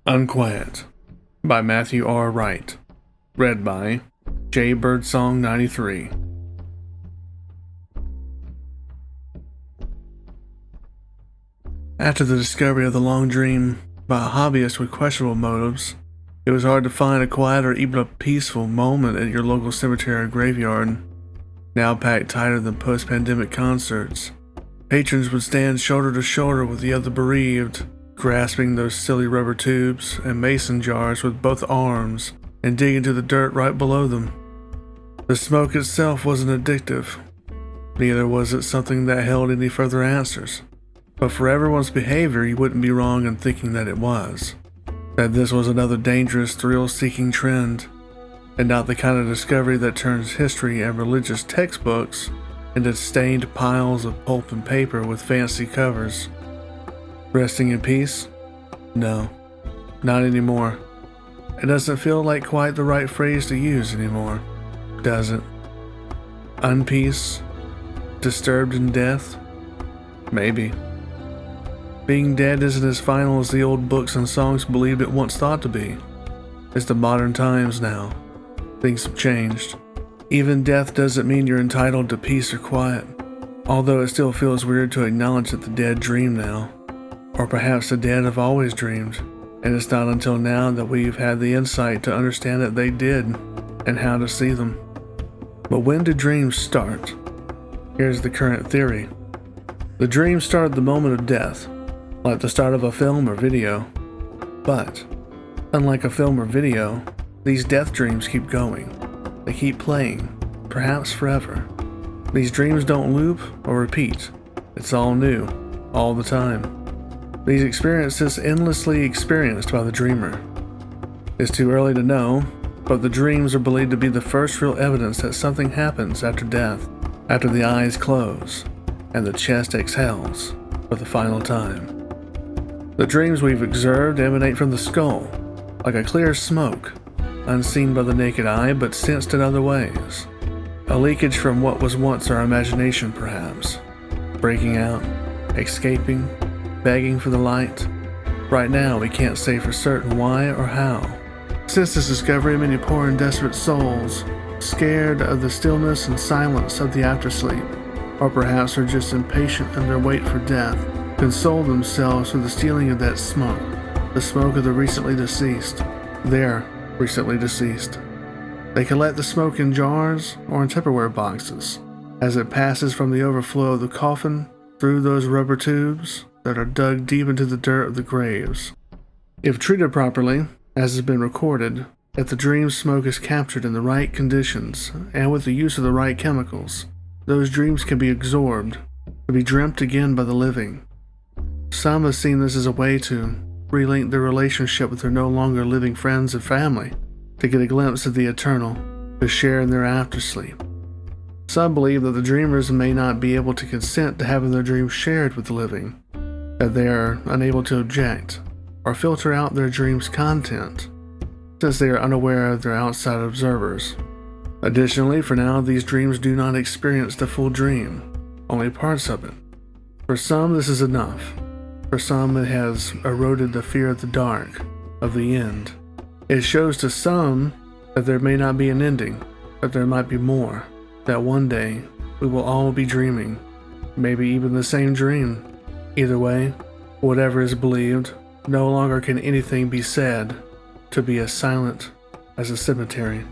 Unquiet by Matthew R. Wright. Read by J. Birdsong 93. After the discovery of the long dream by a hobbyist with questionable motives, it was hard to find a quiet or even a peaceful moment at your local cemetery or graveyard. Now packed tighter than post-pandemic concerts, patrons would stand shoulder to shoulder with the other bereaved, grasping those silly rubber tubes and mason jars with both arms and dig into the dirt right below them. The smoke itself wasn't addictive, neither was it something that held any further answers. But for everyone's behavior, you wouldn't be wrong in thinking that it was. That this was another dangerous, thrill-seeking trend, and not the kind of discovery that turns history and religious textbooks into stained piles of pulp and paper with fancy covers. Resting in peace? No, not anymore. It doesn't feel like quite the right phrase to use anymore, does it? Unpeace? Disturbed in death? Maybe. Being dead isn't as final as the old books and songs believed it once thought to be. It's the modern times now. Things have changed. Even death doesn't mean you're entitled to peace or quiet, although it still feels weird to acknowledge that the dead dream now. Or perhaps the dead have always dreamed, and it's not until now that we've had the insight to understand that they did, and how to see them. But when do dreams start? Here's the current theory. The dreams start at the moment of death, like the start of a film or video. But, unlike a film or video, these death dreams keep going. They keep playing, perhaps forever. These dreams don't loop or repeat. It's all new, all the time. These experiences endlessly experienced by the dreamer. It's too early to know, but the dreams are believed to be the first real evidence that something happens after death, after the eyes close and the chest exhales for the final time. The dreams we've observed emanate from the skull, like a clear smoke, unseen by the naked eye but sensed in other ways. A leakage from what was once our imagination, perhaps. Breaking out, escaping, begging for the light. Right now, we can't say for certain why or how. Since this discovery, many poor and desperate souls, scared of the stillness and silence of the aftersleep, or perhaps are just impatient in their wait for death, console themselves with the stealing of that smoke, the smoke of the recently deceased, their recently deceased. They collect the smoke in jars or in Tupperware boxes, as it passes from the overflow of the coffin through those rubber tubes that are dug deep into the dirt of the graves. If treated properly, as has been recorded, if the dream smoke is captured in the right conditions and with the use of the right chemicals, those dreams can be absorbed, to be dreamt again by the living. Some have seen this as a way to relink their relationship with their no longer living friends and family, to get a glimpse of the eternal, to share in their aftersleep. Some believe that the dreamers may not be able to consent to having their dreams shared with the living, that they are unable to object or filter out their dreams' content, since they are unaware of their outside observers. Additionally, for now, these dreams do not experience the full dream, only parts of it. For some, this is enough. For some, it has eroded the fear of the dark, of the end. It shows to some that there may not be an ending, that there might be more, that one day we will all be dreaming, maybe even the same dream. Either way, whatever is believed, no longer can anything be said to be as silent as a cemetery.